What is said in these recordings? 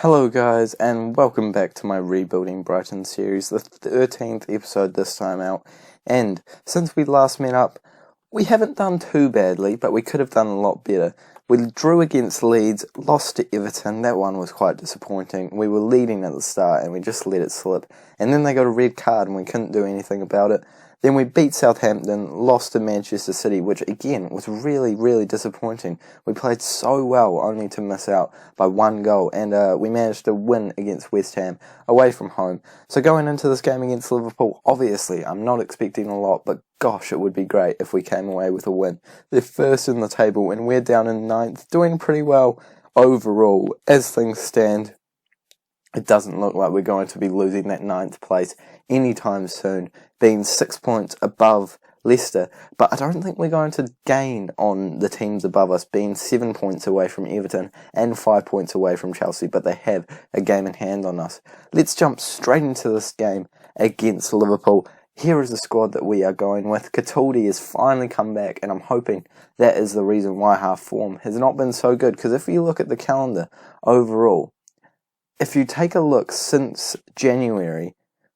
Hello guys, and welcome back to my Rebuilding Brighton series, the 13th episode this time out. And since we last met up, we haven't done too badly, but we could have done a lot better. We drew against Leeds, lost to Everton. That one was quite disappointing. We were leading at the start and we just let it slip. And then they got a red card and we couldn't do anything about it. Then we beat Southampton, lost to Manchester City, which again was really, really disappointing. We played so well only to miss out by one goal, and we managed to win against West Ham away from home. So going into this game against Liverpool, obviously I'm not expecting a lot, but gosh, it would be great if we came away with a win. They're first in the table and we're down in 9th, doing pretty well overall. As things stand, it doesn't look like we're going to be losing that 9th place anytime soon, being 6 points above Leicester, but I don't think we're going to gain on the teams above us, being 7 points away from Everton and 5 points away from Chelsea, but they have a game in hand on us. Let's jump straight into this game against Liverpool. Here is the squad that we are going with. Cataldi has finally come back, and I'm hoping that is the reason why our form has not been so good, because if you look at the calendar overall, if you take a look since January,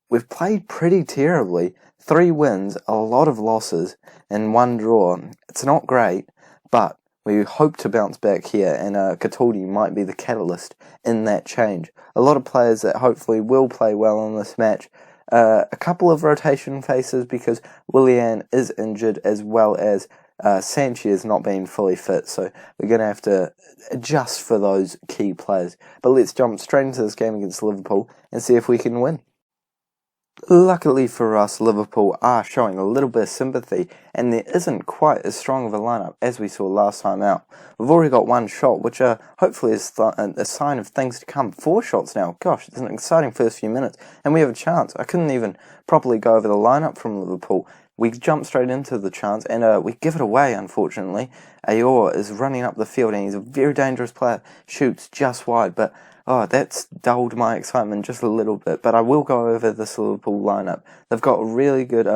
we've played pretty terribly. 3 wins, a lot of losses, and 1 draw. It's not great, but we hope to bounce back here, and Cataldi might be the catalyst in that change. A lot of players that hopefully will play well in this match. A couple of rotation faces because Willian is injured, as well as Sanchez not being fully fit, so we're going to have to adjust for those key players. But let's jump straight into this game against Liverpool and see if we can win. Luckily for us, Liverpool are showing a little bit of sympathy, and there isn't quite as strong of a lineup as we saw last time out. We've already got 1 shot, which hopefully is a sign of things to come. 4 shots now. Gosh, it's an exciting first few minutes, and we have a chance. I couldn't even properly go over the lineup from Liverpool. We jump straight into the chance, and we give it away, unfortunately. Ayor is running up the field, and he's a very dangerous player. Shoots just wide, but that's dulled my excitement just a little bit. But I will go over this Liverpool lineup. They've got a really good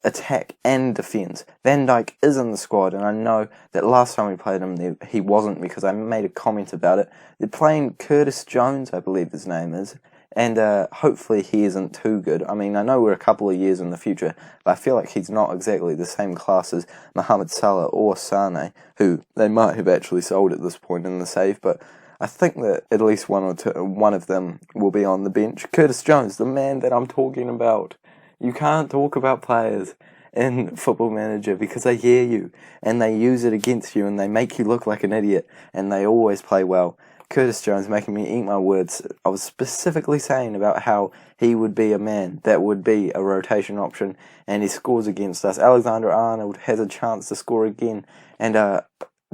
attack and defence. Van Dijk is in the squad, and I know that last time we played him, he wasn't, because I made a comment about it. They're playing Curtis Jones, I believe his name is. And hopefully he isn't too good. I mean, I know we're a couple of years in the future, but I feel like he's not exactly the same class as Mohamed Salah or Sane, who they might have actually sold at this point in the save, but I think that at least one of them will be on the bench. Curtis Jones, the man that I'm talking about. You can't talk about players in Football Manager because they hear you, and they use it against you, and they make you look like an idiot, and they always play well. Curtis Jones making me eat my words. I was specifically saying about how he would be a man that would be a rotation option, and he scores against us. Alexander-Arnold has a chance to score again, and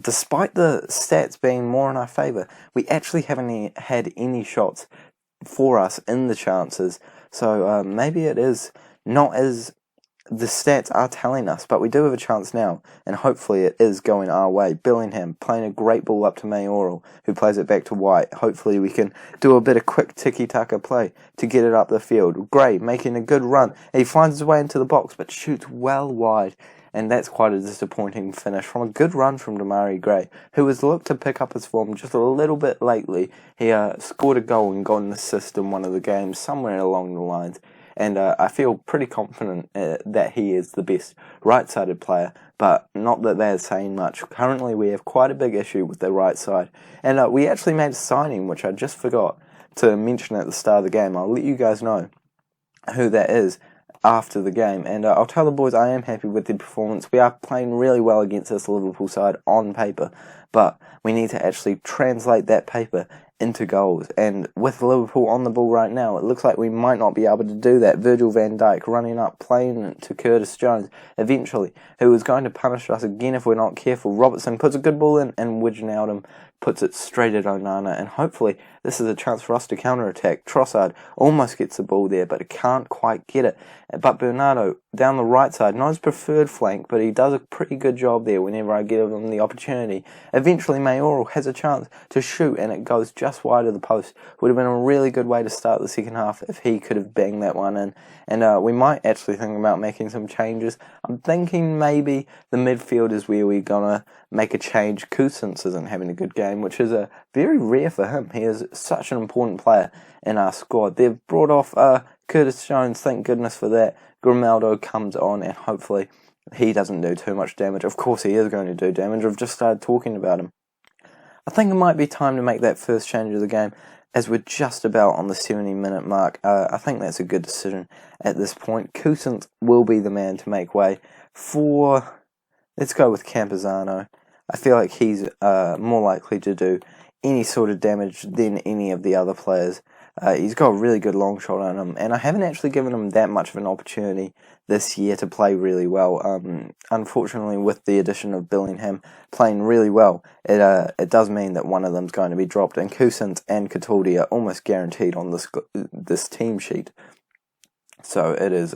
despite the stats being more in our favour, we actually haven't had any shots for us in the chances, so maybe it is not as the stats are telling us, but we do have a chance now, and hopefully it is going our way. Bellingham playing a great ball up to Mayoral, who plays it back to White. Hopefully we can do a bit of quick tiki-taka play to get it up the field. Gray making a good run. He finds his way into the box, but shoots well wide, and that's quite a disappointing finish from a good run from Demarai Gray, who has looked to pick up his form just a little bit lately. He scored a goal and got an assist in one of the games, somewhere along the lines. And I feel pretty confident that he is the best right-sided player, but not that is saying much. Currently, we have quite a big issue with the right side. And we actually made a signing, which I just forgot to mention at the start of the game. I'll let you guys know who that is after the game. And I'll tell the boys I am happy with their performance. We are playing really well against this Liverpool side on paper, but we need to actually translate that paper into goals, and with Liverpool on the ball right now, it looks like we might not be able to do that. Virgil van Dijk running up, playing to Curtis Jones, eventually, who is going to punish us again if we're not careful. Robertson puts a good ball in, and Wijnaldum puts it straight at Onana, and hopefully this is a chance for us to counter-attack. Trossard almost gets the ball there, but he can't quite get it. But Bernardo, down the right side, not his preferred flank, but he does a pretty good job there whenever I give him the opportunity. Eventually, Mayoral has a chance to shoot, and it goes just wide of the post. Would have been a really good way to start the second half if he could have banged that one in. And we might actually think about making some changes. I'm thinking maybe the midfield is where we're going to make a change. Cousins isn't having a good game, which is a very rare for him. He is such an important player in our squad. They've brought off Curtis Jones, thank goodness for that. Grimaldo comes on and hopefully he doesn't do too much damage. Of course he is going to do damage. I've just started talking about him. I think it might be time to make that first change of the game as we're just about on the 70-minute mark. I think that's a good decision at this point. Cousins will be the man to make way for... Let's go with Campuzano. I feel like he's more likely to do any sort of damage than any of the other players. He's got a really good long shot on him, and I haven't actually given him that much of an opportunity this year to play really well. Unfortunately, with the addition of Billingham playing really well, it does mean that one of them's going to be dropped, and Cousins and Cataldi are almost guaranteed on this team sheet. So it is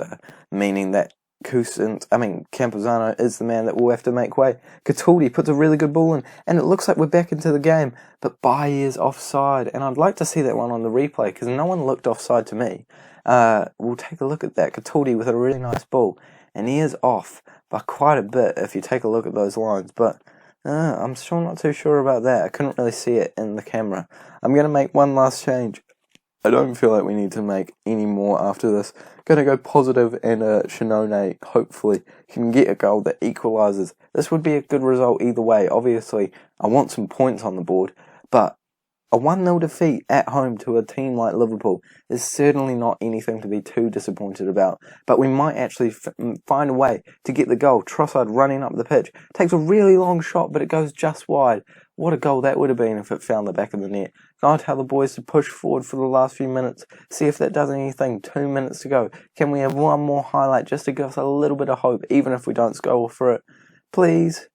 meaning that Campuzano is the man that will have to make way. Cataldi puts a really good ball in, and it looks like we're back into the game, but Bailly is offside, and I'd like to see that one on the replay, because no one looked offside to me. We'll take a look at that. Cataldi with a really nice ball, and he is off by quite a bit if you take a look at those lines, but I'm still not too sure about that. I couldn't really see it in the camera. I'm going to make one last change. I don't feel like we need to make any more after this. Going to go positive, and Shannone hopefully can get a goal that equalises. This would be a good result either way. Obviously, I want some points on the board, but a 1-0 defeat at home to a team like Liverpool is certainly not anything to be too disappointed about. But we might actually find a way to get the goal. Trossard running up the pitch. Takes a really long shot, but it goes just wide. What a goal that would have been if it found the back of the net. I'll tell the boys to push forward for the last few minutes. See if that does anything. 2 minutes to go. Can we have one more highlight just to give us a little bit of hope, even if we don't score for it? Please?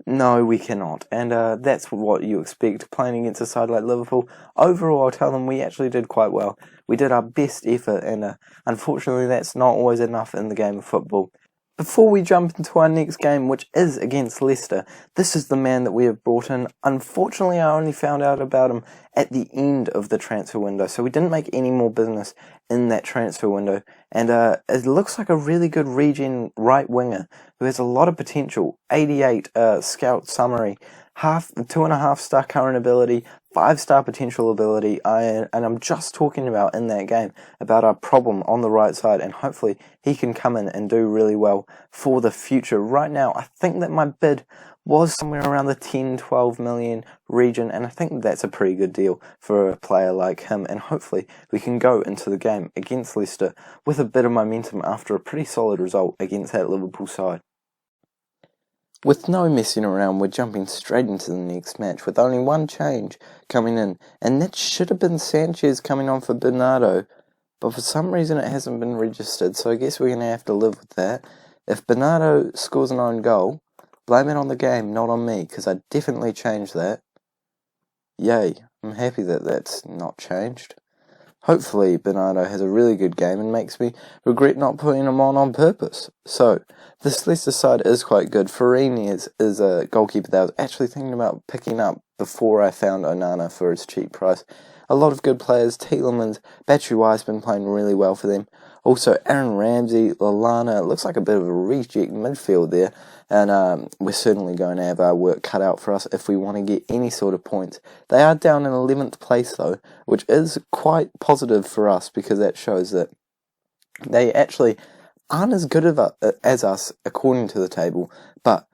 No, we cannot. And that's what you expect playing against a side like Liverpool. Overall, I'll tell them we actually did quite well. We did our best effort, and unfortunately that's not always enough in the game of football. Before we jump into our next game, which is against Leicester, this is the man that we have brought in. Unfortunately, I only found out about him at the end of the transfer window, so we didn't make any more business in that transfer window. And it looks like a really good regen right winger who has a lot of potential. 88 scout summary, 2.5 star current ability, 5-star potential ability, and I'm just talking about in that game about our problem on the right side, and hopefully he can come in and do really well for the future. Right now, I think that my bid was somewhere around the 10-12 million region, and I think that's a pretty good deal for a player like him, and hopefully we can go into the game against Leicester with a bit of momentum after a pretty solid result against that Liverpool side. With no messing around, we're jumping straight into the next match with only one change coming in, and that should have been Sanchez coming on for Bernardo, but for some reason it hasn't been registered, so I guess we're going to have to live with that. If Bernardo scores an own goal, blame it on the game, not on me, because I definitely changed that. Yay, I'm happy that that's not changed. Hopefully Bernardo has a really good game and makes me regret not putting him on purpose. So, this Leicester side is quite good. Farini is a goalkeeper that I was actually thinking about picking up before I found Onana for his cheap price. A lot of good players. Tielemans, Batshuayi's been playing really well for them. Also, Aaron Ramsey, Lallana, it looks like a bit of a reject midfield there. And we're certainly going to have our work cut out for us if we want to get any sort of points. They are down in 11th place though, which is quite positive for us because that shows that they actually aren't as good as us according to the table, but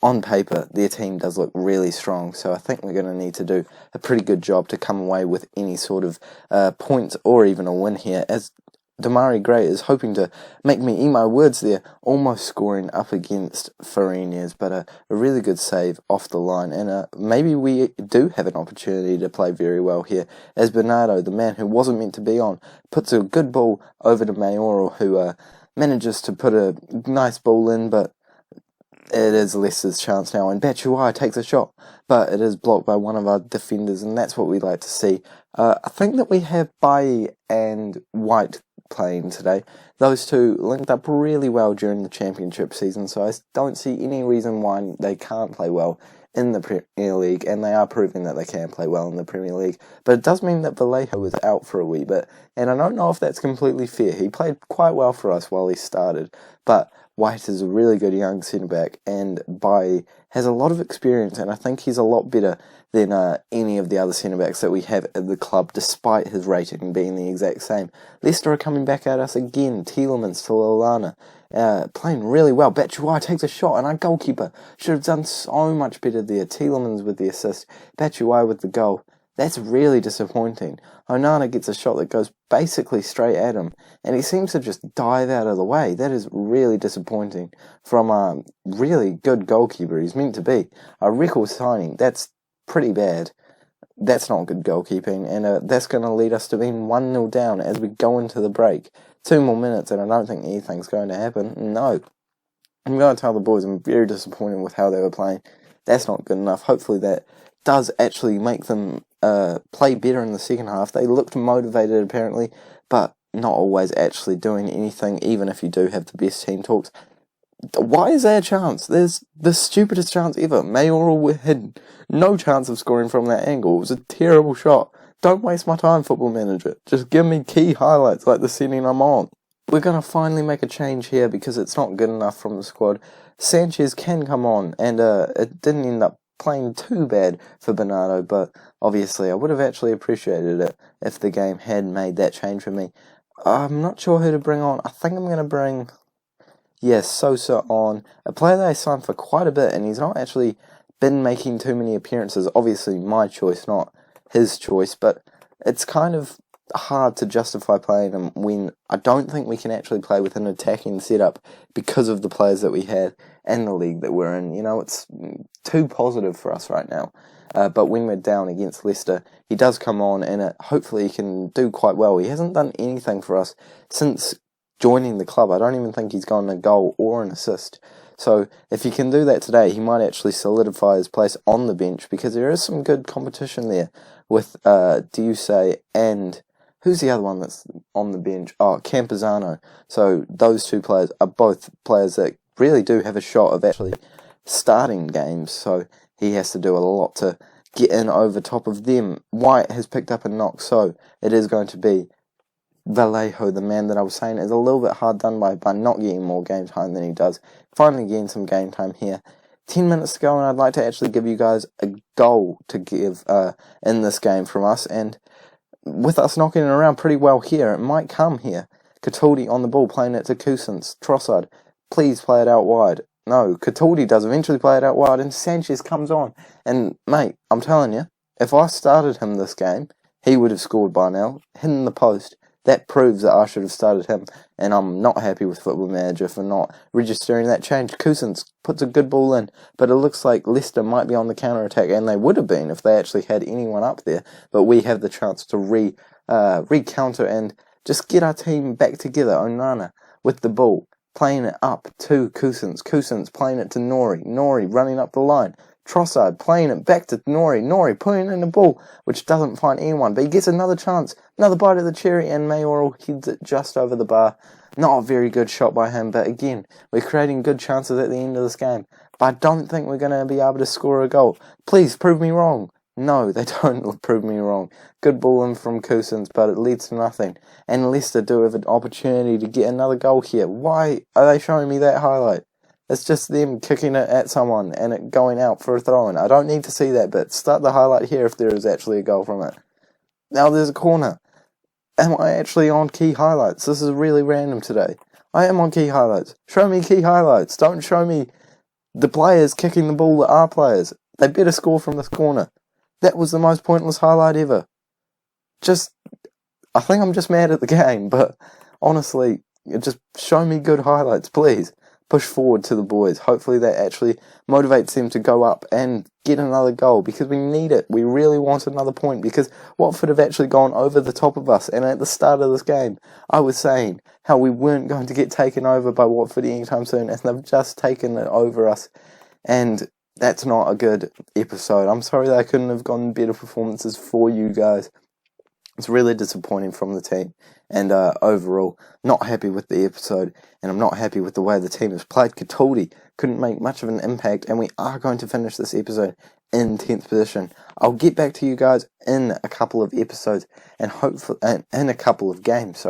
on paper their team does look really strong, so I think we're going to need to do a pretty good job to come away with any sort of points or even a win here, as Damari Gray is hoping to make me eat my words there, almost scoring up against Farinez, but a really good save off the line, and maybe we do have an opportunity to play very well here, as Bernardo, the man who wasn't meant to be on, puts a good ball over to Mayoral, who manages to put a nice ball in, but it is Leicester's chance now, and Batshuayi takes a shot, but it is blocked by one of our defenders, and that's what we like to see. I think that we have Bailly and White playing today. Those two linked up really well during the championship season, so I don't see any reason why they can't play well in the Premier League, and they are proving that they can play well in the Premier League. But it does mean that Vallejo was out for a wee bit, and I don't know if that's completely fair. He played quite well for us while he started, but White is a really good young centre-back, and Bailly has a lot of experience, and I think he's a lot better than any of the other centre-backs that we have at the club, despite his rating being the exact same. Leicester are coming back at us again. Tielemans to Lallana, playing really well. Batshuayi takes a shot, and our goalkeeper should have done so much better there. Tielemans with the assist, Batshuayi with the goal. That's really disappointing. Onana gets a shot that goes basically straight at him, and he seems to just dive out of the way. That is really disappointing from a really good goalkeeper he's meant to be. A record signing, that's pretty bad. That's not good goalkeeping, and that's going to lead us to being 1-0 down as we go into the break. 2 more minutes, and I don't think anything's going to happen. No. I'm going to tell the boys I'm very disappointed with how they were playing. That's not good enough. Hopefully that does actually make them play better in the second half. They looked motivated apparently, but not always actually doing anything, even if you do have the best team talks. Why is there a chance? There's the stupidest chance ever. Mayoral had no chance of scoring from that angle. It was a terrible shot. Don't waste my time, Football Manager. Just give me key highlights like the setting I'm on. We're going to finally make a change here because it's not good enough from the squad. Sanchez can come on, and it didn't end up playing too bad for Bernardo, but obviously I would have actually appreciated it if the game had made that change for me. I'm not sure who to bring on. I think I'm going to bring, Sosa on, a player that I signed for quite a bit, and he's not actually been making too many appearances. Obviously my choice, not his choice, but it's kind of hard to justify playing him when I don't think we can actually play with an attacking setup because of the players that we had and the league that we're in. You know, it's too positive for us right now. But when we're down against Leicester, he does come on, and hopefully he can do quite well. He hasn't done anything for us since joining the club. I don't even think he's gotten a goal or an assist. So if he can do that today, he might actually solidify his place on the bench, because there is some good competition there with Diuse and who's the other one that's on the bench? Oh, Campazano. So those two players are both players that really do have a shot of actually starting games. So he has to do a lot to get in over top of them. White has picked up a knock, so it is going to be Vallejo, the man that I was saying is a little bit hard done by not getting more game time than he does. Finally getting some game time here. 10 minutes to go, and I'd like to actually give you guys a goal to give in this game from us, and with us knocking it around pretty well here, it might come here. Cataldi on the ball, playing it to Cousins. Trossard, please play it out wide. No, Cataldi does eventually play it out wide, and Sanchez comes on. And, mate, I'm telling you, if I started him this game, he would have scored by now, hitting the post. That proves that I should have started him, and I'm not happy with Football Manager for not registering that change. Cousins puts a good ball in, but it looks like Leicester might be on the counter-attack, and they would have been if they actually had anyone up there, but we have the chance to re-counter and just get our team back together. Onana with the ball, playing it up to Cousins. Cousins playing it to Nori. Nori running up the line. Trossard playing it back to Nori. Nori putting in the ball, which doesn't find anyone, but he gets another chance, another bite of the cherry, and Mayoral heads it just over the bar. Not a very good shot by him, but again, we're creating good chances at the end of this game. But I don't think we're going to be able to score a goal. Please prove me wrong. No, they don't prove me wrong. Good ball in from Cousins, but it leads to nothing. And Leicester do have an opportunity to get another goal here. Why are they showing me that highlight? It's just them kicking it at someone and it going out for a throw-in. I don't need to see that bit. Start the highlight here if there is actually a goal from it. Now there's a corner. Am I actually on key highlights? This is really random today. I am on key highlights. Show me key highlights. Don't show me the players kicking the ball that are players. They better score from this corner. That was the most pointless highlight ever. I think I'm just mad at the game, but honestly, just show me good highlights, please. Push forward to the boys. Hopefully that actually motivates them to go up and get another goal, because we need it. We really want another point, because Watford have actually gone over the top of us, and at the start of this game I was saying how we weren't going to get taken over by Watford anytime soon, and they've just taken it over us, and that's not a good episode. I'm sorry that I couldn't have gotten better performances for you guys. It's really disappointing from the team, and overall, not happy with the episode, and I'm not happy with the way the team has played. Cataldi couldn't make much of an impact, and we are going to finish this episode in 10th position. I'll get back to you guys in a couple of episodes, and hopefully, in a couple of games,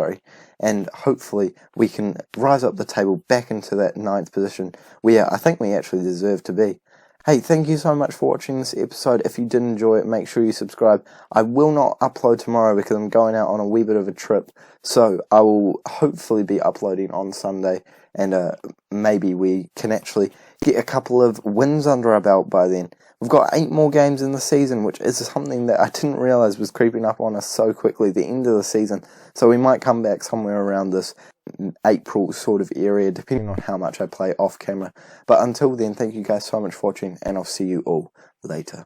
and hopefully we can rise up the table back into that 9th position, where I think we actually deserve to be. Hey, thank you so much for watching this episode. If you did enjoy it, make sure you subscribe. I will not upload tomorrow because I'm going out on a wee bit of a trip, so I will hopefully be uploading on Sunday, and maybe we can actually get a couple of wins under our belt by then. We've got 8 more games in the season, which is something that I didn't realise was creeping up on us so quickly, the end of the season. So we might come back somewhere around this April sort of area, depending on how much I play off camera. But until then, thank you guys so much for watching, and I'll see you all later.